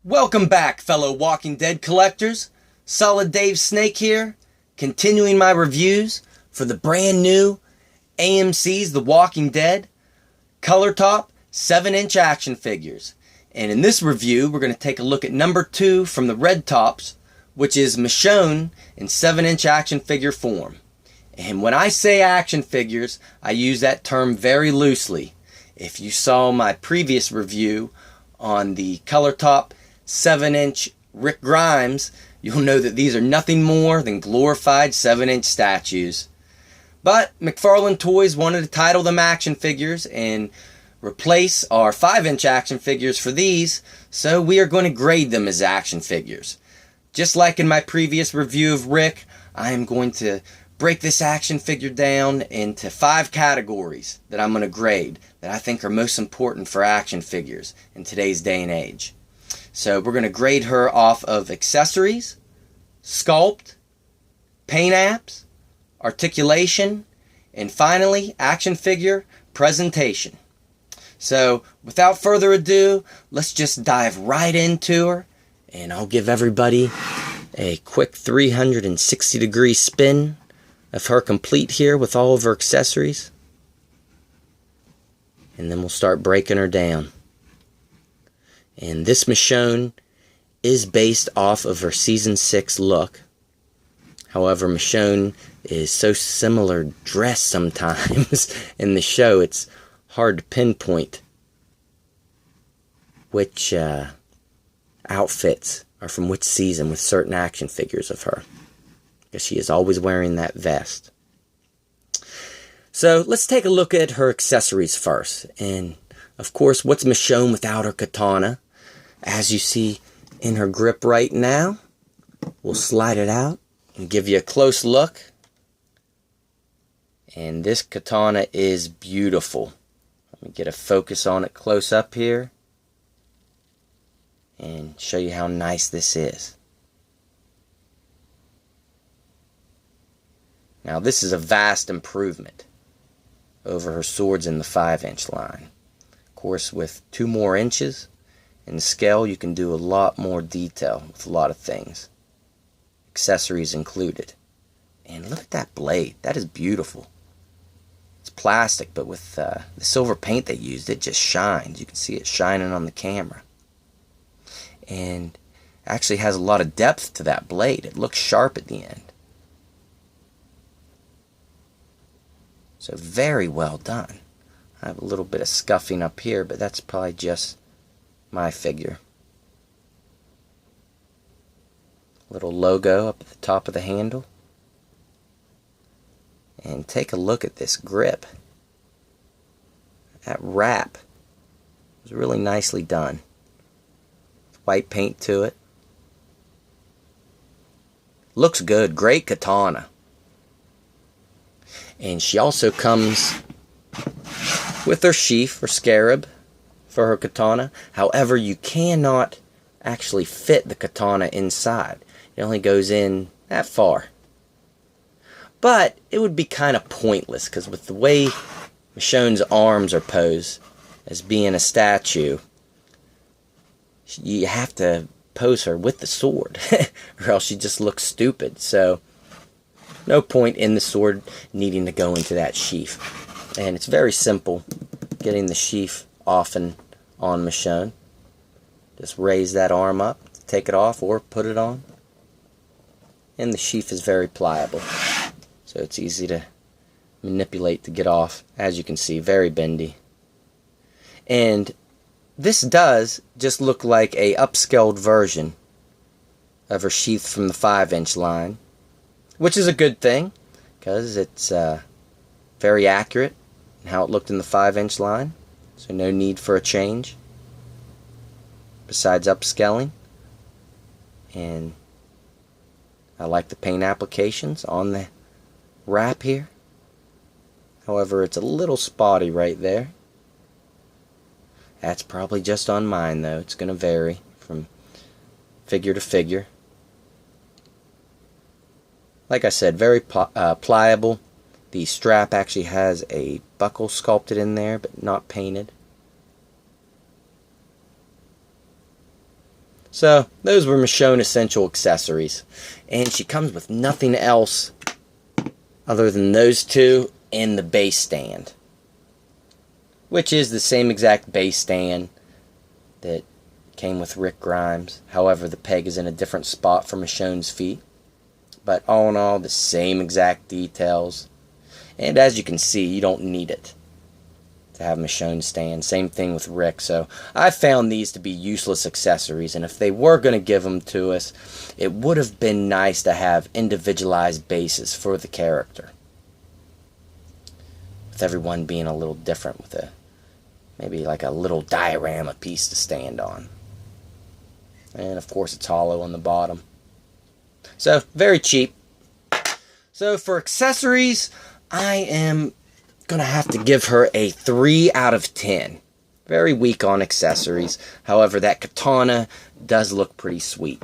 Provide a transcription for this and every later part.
Welcome back, fellow Walking Dead collectors. Solid Dave Snake here, continuing my reviews for the brand new AMC's The Walking Dead color top 7-inch action figures. And in this review, we're going to take a look at number 2 from the red tops, which is Michonne in 7-inch action figure form. And when I say action figures, I use that term very loosely. If you saw my previous review on the color top 7-inch Rick Grimes, you'll know that these are nothing more than glorified 7-inch statues. But McFarlane Toys wanted to title them action figures and replace our 5-inch action figures for these, so we are going to grade them as action figures. Just like in my previous review of Rick, I am going to break this action figure down into 5 categories that I'm going to grade that I think are most important for action figures in today's day and age. So we're going to grade her off of accessories, sculpt, paint apps, articulation, and finally action figure presentation. So without further ado, let's just dive right into her, and I'll give everybody a quick 360-degree spin of her complete here with all of her accessories, and then we'll start breaking her down. And this Michonne is based off of her season 6 look. However, Michonne is so similar dressed sometimes in the show, it's hard to pinpoint which outfits are from which season with certain action figures of her, because she is always wearing that vest. So let's take a look at her accessories first. And of course, what's Michonne without her katana? As you see in her grip right now, we'll slide it out and give you a close look. And this katana is beautiful. Let me get a focus on it close up here and show you how nice this is. Now this is a vast improvement over her swords in the 5-inch line. Of course, with 2 more inches in the scale, you can do a lot more detail with a lot of things, accessories included. And look at that blade, that is beautiful. It's plastic, but with the silver paint they used, it just shines. You can see it shining on the camera. And actually has a lot of depth to that blade. It looks sharp at the end. So very well done. I have a little bit of scuffing up here, but that's probably just my figure. Little logo up at the top of the handle. And take a look at this grip. That wrap was really nicely done. White paint to it. Looks good. Great katana. And she also comes with her sheath or scarab for her katana. However, you cannot actually fit the katana inside. It only goes in that far. But it would be kind of pointless, because with the way Michonne's arms are posed as being a statue, you have to pose her with the sword or else she just looks stupid. So no point in the sword needing to go into that sheath. And it's very simple getting the sheath off and on Michonne. Just raise that arm up, take it off, or put it on. And the sheath is very pliable, so it's easy to manipulate to get off. As you can see, very bendy. And this does just look like a upscaled version of her sheath from the 5-inch line, which is a good thing, because it's very accurate in how it looked in the 5-inch line, so no need for a change besides upscaling. And I like the paint applications on the wrap here. However, it's a little spotty right there. That's probably just on mine, though. It's going to vary from figure to figure. Like I said, very pliable. The strap actually has a buckle sculpted in there, but not painted. So, those were Michonne Essential Accessories. And she comes with nothing else other than those two and the base stand. Which is the same exact base stand that came with Rick Grimes. However, the peg is in a different spot for Michonne's feet. But all in all, the same exact details. And as you can see, you don't need it to have Michonne stand. Same thing with Rick. So I found these to be useless accessories, and if they were going to give them to us, it would have been nice to have individualized bases for the character, with everyone being a little different, with maybe like a little diorama piece to stand on. And of course it's hollow on the bottom. So very cheap. So for accessories, I am gonna have to give her a 3 out of 10. Very weak on accessories. However, that katana does look pretty sweet.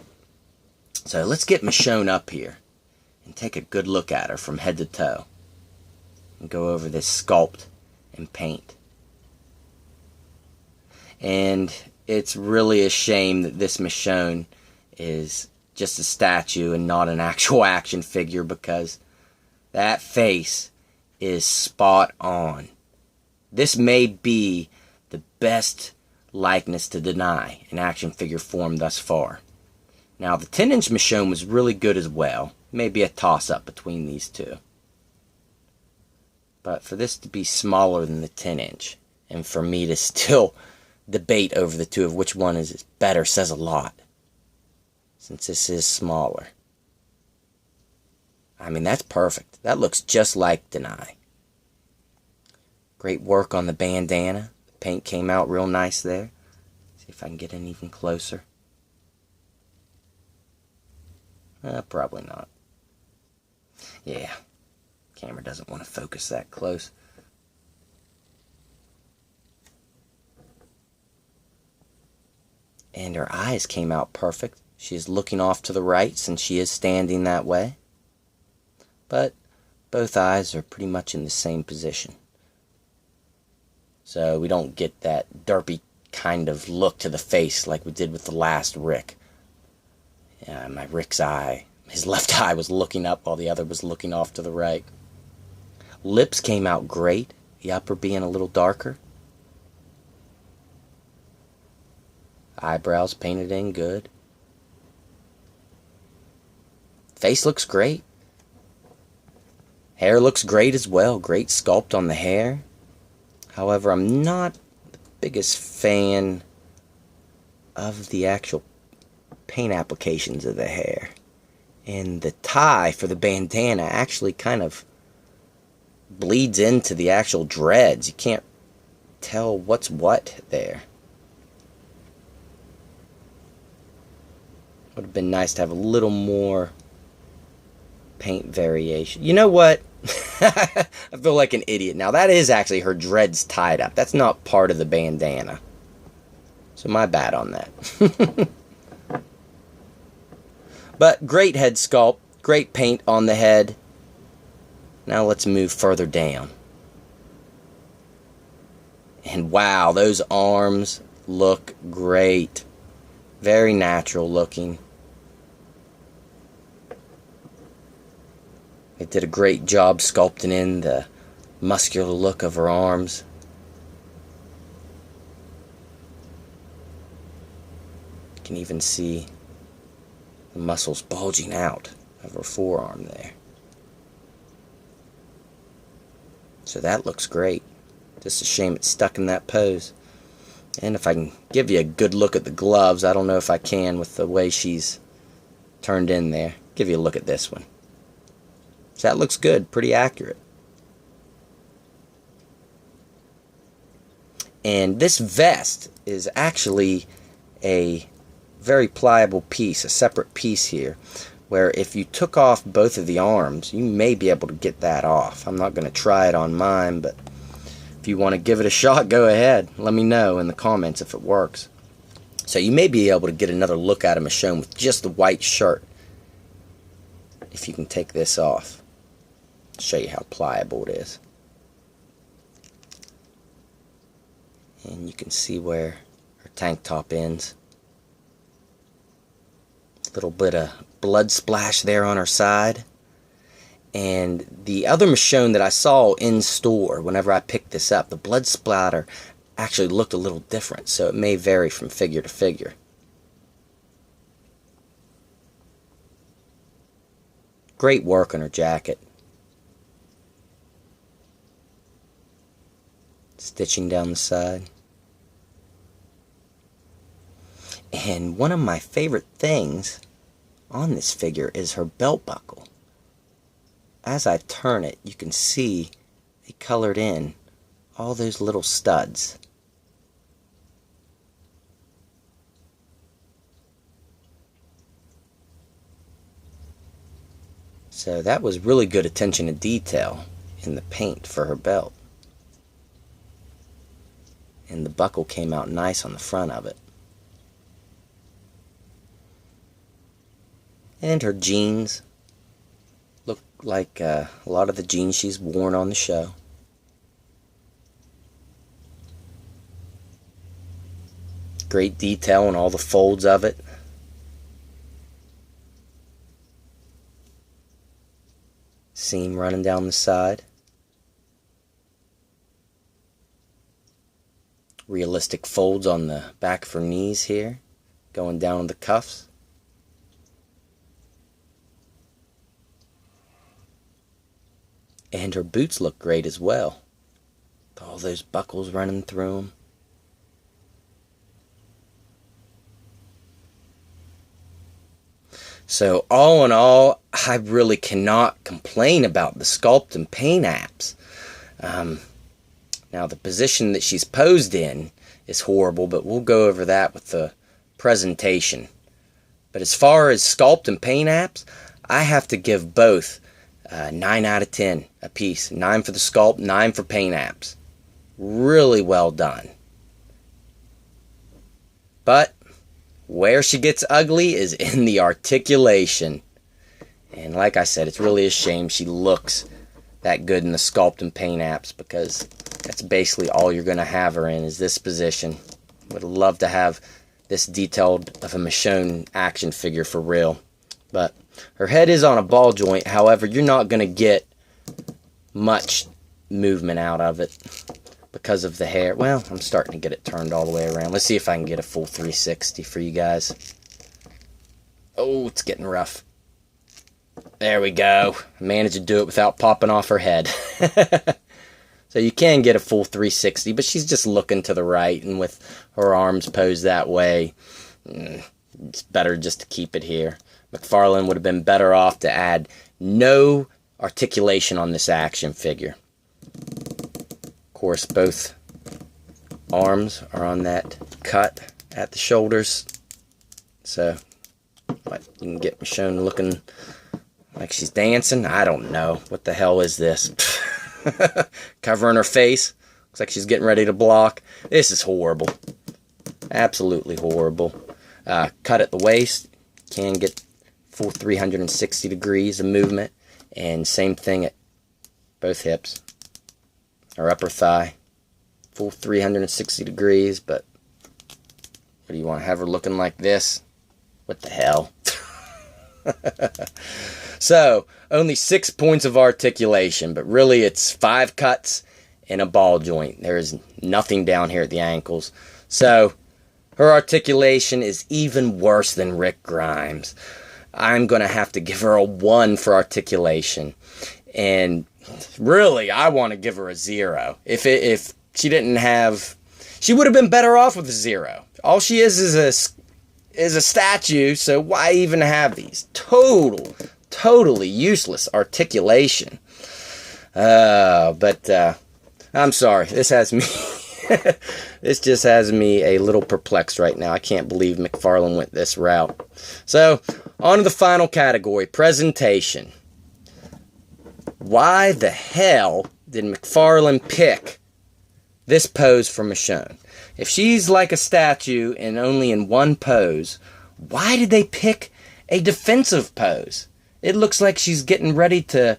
So let's get Michonne up here and take a good look at her from head to toe. And go over this sculpt and paint. And it's really a shame that this Michonne is just a statue and not an actual action figure, because that face is spot on. This may be the best likeness to deny in action figure form thus far. Now, the 10-inch Michonne was really good as well. Maybe a toss-up between these two. But for this to be smaller than the 10-inch, and for me to still debate over the two of which one is better, says a lot. Since this is smaller. I mean, that's perfect. That looks just like Deny. Great work on the bandana. The paint came out real nice there. See if I can get in even closer. Probably not. Yeah. Camera doesn't want to focus that close. And her eyes came out perfect. She is looking off to the right since she is standing that way. But both eyes are pretty much in the same position. So we don't get that derpy kind of look to the face like we did with the last Rick. Yeah, my Rick's eye, his left eye was looking up while the other was looking off to the right. Lips came out great, the upper being a little darker. Eyebrows painted in good. Face looks great. Hair looks great as well. Great sculpt on the hair. However, I'm not the biggest fan of the actual paint applications of the hair. And the tie for the bandana actually kind of bleeds into the actual dreads. You can't tell what's what there. Would have been nice to have a little more paint variation. You know what? I feel like an idiot now. That is actually her dreads tied up. That's not part of the bandana. So my bad on that. But great head sculpt. Great paint on the head. Now let's move further down. And wow, those arms look great. Very natural looking. They did a great job sculpting in the muscular look of her arms. You can even see the muscles bulging out of her forearm there. So that looks great. Just a shame it's stuck in that pose. And if I can give you a good look at the gloves, I don't know if I can with the way she's turned in there. Give you a look at this one. So that looks good, pretty accurate. And this vest is actually a very pliable piece, a separate piece here, where if you took off both of the arms, you may be able to get that off. I'm not going to try it on mine, but if you want to give it a shot, go ahead. Let me know in the comments if it works. So you may be able to get another look at a Michonne with just the white shirt, if you can take this off. I'll show you how pliable it is. And you can see where her tank top ends. Little bit of blood splash there on her side. And the other Michonne that I saw in store, whenever I picked this up, the blood splatter actually looked a little different, so it may vary from figure to figure. Great work on her jacket. Stitching down the side. And one of my favorite things on this figure is her belt buckle. As I turn it, you can see they colored in all those little studs. So that was really good attention to detail in the paint for her belt. And the buckle came out nice on the front of it. And her jeans look like a lot of the jeans she's worn on the show. Great detail on all the folds of it. Seam running down the side. Realistic folds on the back of her knees here, going down to the cuffs. And her boots look great as well. All those buckles running through them. So all in all, I really cannot complain about the sculpt and paint apps. Now the position that she's posed in is horrible, but we'll go over that with the presentation. But as far as sculpt and paint apps, I have to give both 9 out of 10 a piece. 9 for the sculpt, 9 for paint apps. Really well done. But where she gets ugly is in the articulation. And like I said, it's really a shame she looks that good in the sculpt and paint apps, because that's basically all you're going to have her in, is this position. Would love to have this detailed of a Michonne action figure for real. But her head is on a ball joint. However, you're not going to get much movement out of it because of the hair. Well, I'm starting to get it turned all the way around. Let's see if I can get a full 360 for you guys. Oh, it's getting rough. There we go. I managed to do it without popping off her head. So you can get a full 360, but she's just looking to the right, and with her arms posed that way, it's better just to keep it here. McFarlane would have been better off to add no articulation on this action figure. Of course, both arms are on that cut at the shoulders, so you can get Michonne looking like she's dancing. I don't know. What the hell is this? Covering her face. Looks like she's getting ready to block. This is horrible. Absolutely horrible. Cut at the waist. Can get full 360 degrees of movement. And same thing at both hips. Or upper thigh. Full 360 degrees. But what do you want to have her looking like this? What the hell? So, only 6 points of articulation, but really it's 5 cuts and a ball joint. There is nothing down here at the ankles. So, her articulation is even worse than Rick Grimes. I'm going to have to give her a 1 for articulation. And really, I want to give her a 0. If she didn't have... She would have been better off with a 0. All she is a statue, so why even have these? Totally useless articulation. But I'm sorry. This has me... this just has me a little perplexed right now. I can't believe McFarlane went this route. So, on to the final category, presentation. Why the hell did McFarlane pick this pose for Michonne? If she's like a statue and only in one pose, why did they pick a defensive pose? It looks like she's getting ready to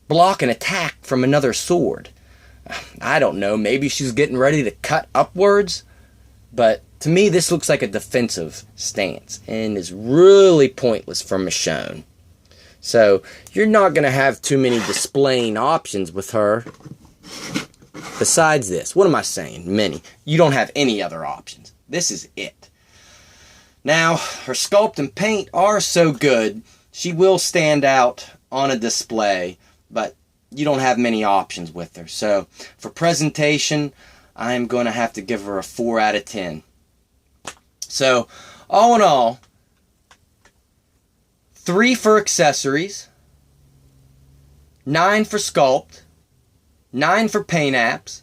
block an attack from another sword. I don't know, maybe she's getting ready to cut upwards, but to me, this looks like a defensive stance and is really pointless for Michonne. So, you're not going to have too many displaying options with her. Besides this, what am I saying? Many. You don't have any other options. This is it. Now, her sculpt and paint are so good, she will stand out on a display, but you don't have many options with her. So, for presentation, I'm going to have to give her a 4 out of 10. So, all in all, 3 for accessories, 9 for sculpt, 9 for paint apps,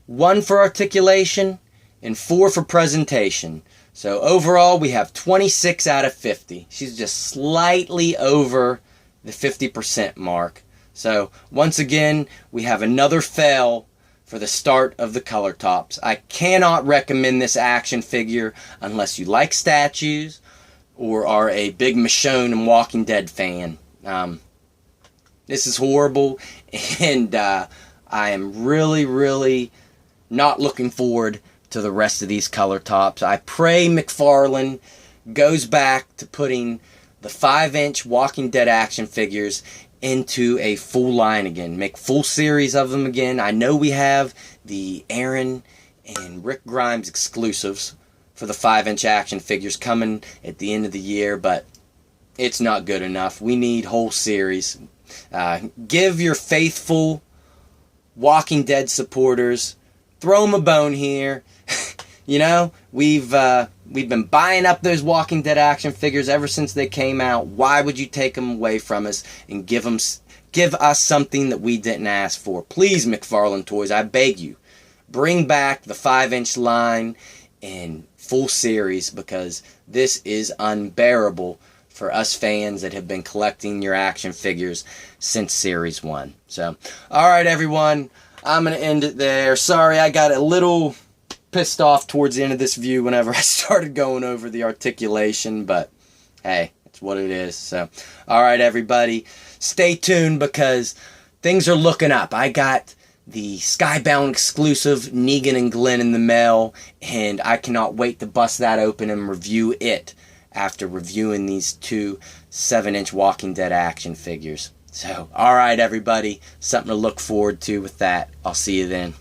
1 for articulation, and 4 for presentation. So overall, we have 26 out of 50. She's just slightly over the 50% mark. So once again, we have another fail for the start of the color tops. I cannot recommend this action figure unless you like statues or are a big Michonne and Walking Dead fan. This is horrible, and I am really not looking forward to the rest of these color tops. I pray McFarlane goes back to putting the 5-inch Walking Dead action figures into a full line again. Make full series of them again. I know we have the Aaron and Rick Grimes exclusives for the 5-inch action figures coming at the end of the year, but it's not good enough. We need whole series. Give your faithful Walking Dead supporters, throw them a bone here. You know, we've been buying up those Walking Dead action figures ever since they came out. Why would you take them away from us and give us something that we didn't ask for? Please, McFarlane Toys, I beg you, bring back the 5-inch line in full series, because this is unbearable for us fans that have been collecting your action figures since Series 1. So, alright everyone, I'm going to end it there. Sorry, I got a little pissed off towards the end of this view whenever I started going over the articulation, but hey, it's what it is. So, alright everybody, stay tuned because things are looking up. I got the Skybound exclusive Negan and Glenn in the mail, and I cannot wait to bust that open and review it after reviewing these 2 7-inch Walking Dead action figures. So, alright everybody, something to look forward to with that. I'll see you then.